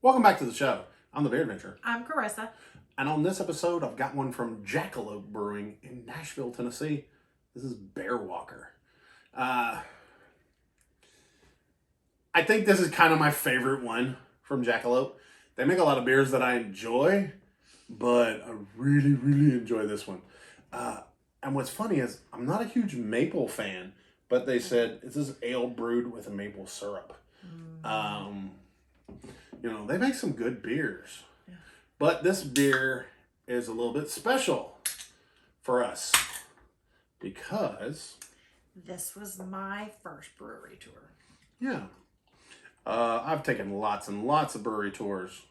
Welcome back to the show. I'm the Beer Adventure. I'm Carissa. And on this episode, I've got one from Jackalope Brewing in Nashville, Tennessee. This is Bearwalker. I think this is kind of my favorite one from Jackalope. They make a lot of beers that I enjoy, but I really, really enjoy this one. And what's funny is I'm not a huge maple fan, but they said this is ale brewed with a maple syrup. They make some good beers. Yeah. But this beer is a little bit special for us because this was my first brewery tour. Yeah. I've taken lots and lots of brewery tours,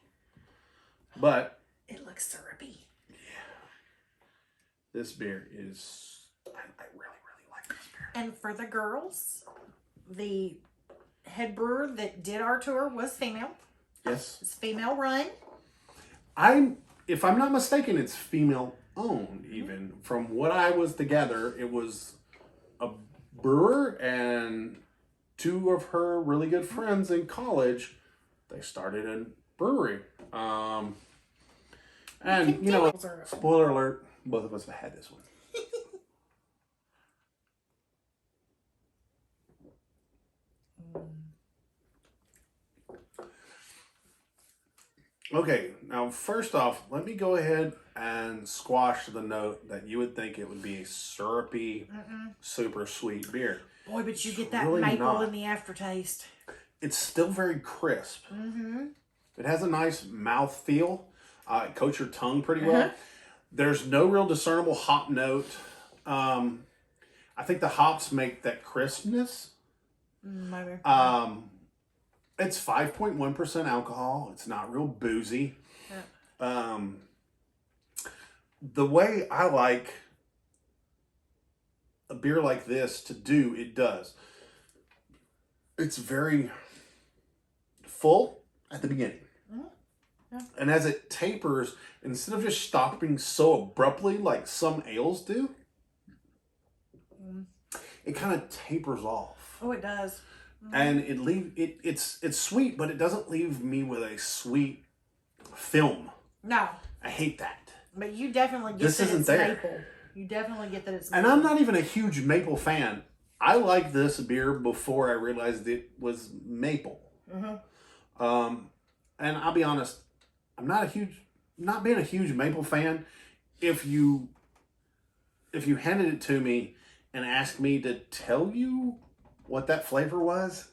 but it looks syrupy. Yeah. This beer is, I really, really like this beer. And for the girls, the head brewer that did our tour was female. Yes. It's female run. If I'm not mistaken, it's female owned even. From what I was to gather, it was a brewer and two of her really good friends in college. They started a brewery. Spoiler alert, both of us have had this one. Okay, now first off, let me go ahead and squash the note that you would think it would be a syrupy, super sweet beer. Boy, but you get that really maple in the aftertaste. It's still very crisp. It has a nice mouth feel. It coats your tongue pretty well. There's no real discernible hop note. I think the hops make that crispness. Maybe. It's 5.1% alcohol. It's not real boozy. Yeah. The way I like a beer like this to do, it does. It's very full at the beginning. Yeah. And as it tapers, instead of just stopping so abruptly like some ales do, it kind of tapers off. Oh, it does. And it's sweet, but it doesn't leave me with a sweet film. No. I hate that. But you definitely get that it's maple. You definitely get that it's maple. And I'm not even a huge maple fan. I liked this beer before I realized it was maple. And I'll be honest, I'm not being a huge maple fan. If you handed it to me and asked me to tell you what that flavor was,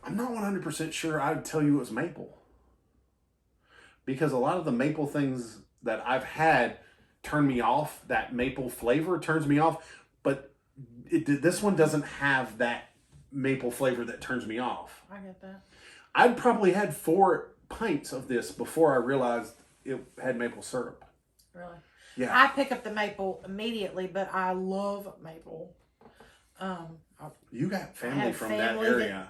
I'm not 100% sure I would tell you it was maple. Because a lot of the maple things that I've had turn me off. That maple flavor turns me off. But this one doesn't have that maple flavor that turns me off. I get that. I'd probably had 4 pints of this before I realized it had maple syrup. Really? Yeah. I pick up the maple immediately, but I love maple. You got family from that area.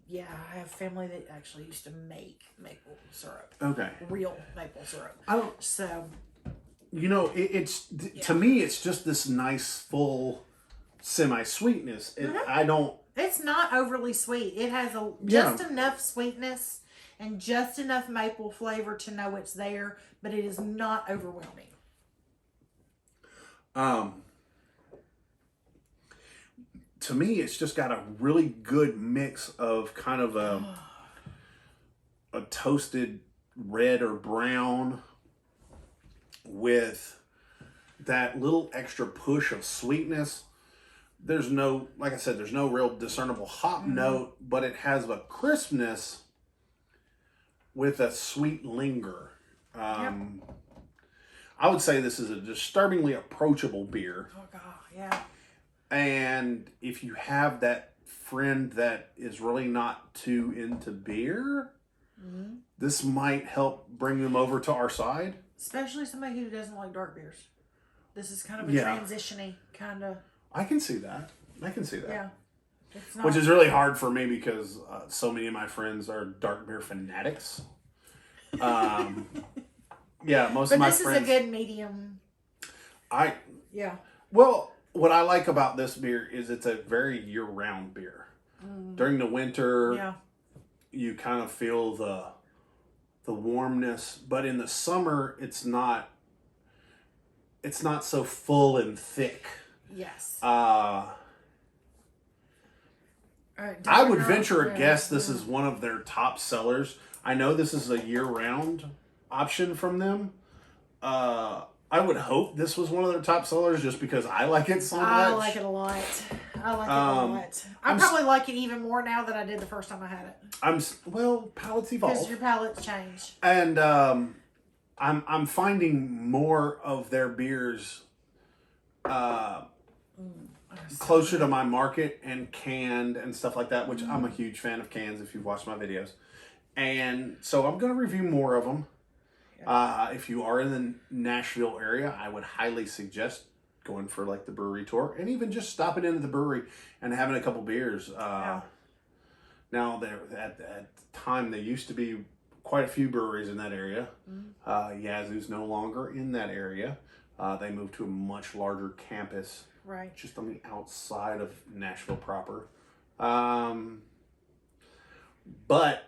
Yeah, I have family that actually used to make maple syrup. Okay. Real maple syrup. So. To me, it's just this nice, full, semi-sweetness. It's not overly sweet. It has just enough sweetness and just enough maple flavor to know it's there, but it is not overwhelming. To me, it's just got a really good mix of kind of a toasted red or brown with that little extra push of sweetness. There's no real discernible hop note, but it has a crispness with a sweet linger. I would say this is a disturbingly approachable beer. Oh, God, yeah. And if you have that friend that is really not too into beer, this might help bring them over to our side. Especially somebody who doesn't like dark beers. This is kind of a transition-y kind of... I can see that. Yeah. Which is really hard for me because so many of my friends are dark beer fanatics. Most of my friends... But this is a good medium. Well, what I like about this beer is it's a very year-round beer. During the winter, you kind of feel the the warmness, but in the summer it's not so full and thick. Yes. I would venture a guess this is one of their top sellers. I know this is a year-round option from them. I would hope this was one of their top sellers just because I like it so much. I like it a lot. I probably like it even more now than I did the first time I had it. Palates evolve. Because your palates change. And I'm finding more of their beers closer to my market and canned and stuff like that, which I'm a huge fan of cans if you've watched my videos. And so I'm going to review more of them. If you are in the Nashville area, I would highly suggest going for like the brewery tour and even just stopping into the brewery and having a couple beers. Now, at the time, there used to be quite a few breweries in that area. Yazoo's no longer in that area. They moved to a much larger campus, right, just on the outside of Nashville proper. But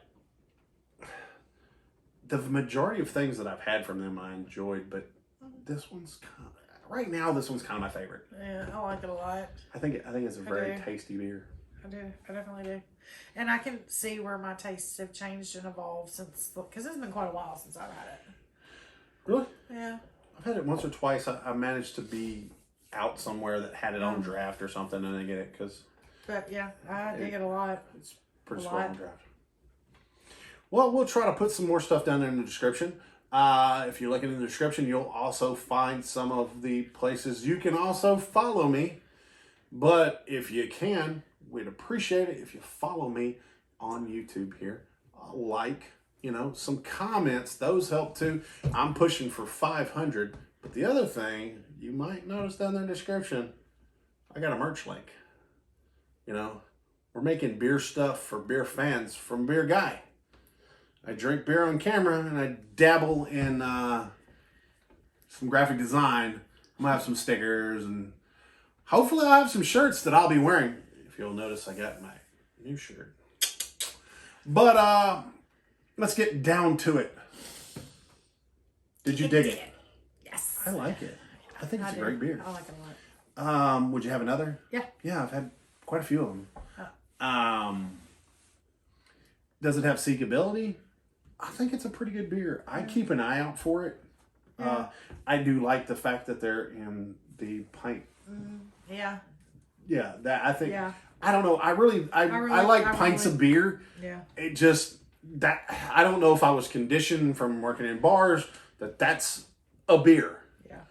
the majority of things that I've had from them I enjoyed, but this one's right now this one's kind of my favorite. Yeah, I like it a lot. I think it's a very tasty beer. I definitely do. And I can see where my tastes have changed and evolved since, because it's been quite a while since I've had it. Really? Yeah. I've had it once or twice. I managed to be out somewhere that had it on draft or something and I get it But yeah, I dig it a lot. It's pretty strong on draft. Well, we'll try to put some more stuff down there in the description. If you're looking in the description, you'll also find some of the places you can also follow me. But if you can, we'd appreciate it if you follow me on YouTube here. Some comments. Those help too. I'm pushing for 500. But the other thing, you might notice down there in the description, I got a merch link. We're making beer stuff for beer fans from Beer Guy. I drink beer on camera and I dabble in some graphic design. I'm gonna have some stickers and hopefully I'll have some shirts that I'll be wearing. If you'll notice, I got my new shirt. But let's get down to it. Did you dig it? Yes. I like it. I think it's a great beer. I like it a lot. Would you have another? Yeah. Yeah, I've had quite a few of them. Does it have seekability? I think it's a pretty good beer. I keep an eye out for it. Yeah. I do like the fact that they're in the pint. Yeah. Yeah, that I think. Yeah. I don't know. I like pints of beer. Yeah. It just I don't know if I was conditioned from working in bars that's a beer. Yeah.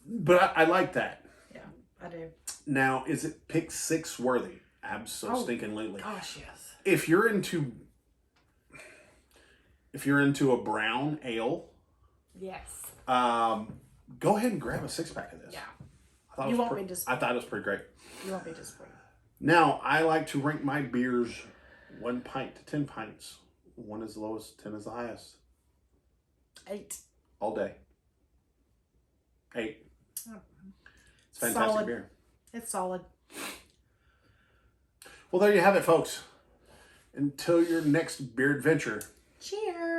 But I like that. Yeah, I do. Now, is it pick six worthy? Absolutely. Gosh, yes. If you're into a brown ale, yes, go ahead and grab a 6-pack of this. Yeah. I thought it was pretty great. You won't be disappointed. Now, I like to rank my beers 1 pint to 10 pints. 1 is the lowest, 10 is the highest. 8. All day. 8. Oh. It's fantastic Solid. beer. It's solid. Well, there you have it, folks. Until your next beer adventure. Cheers.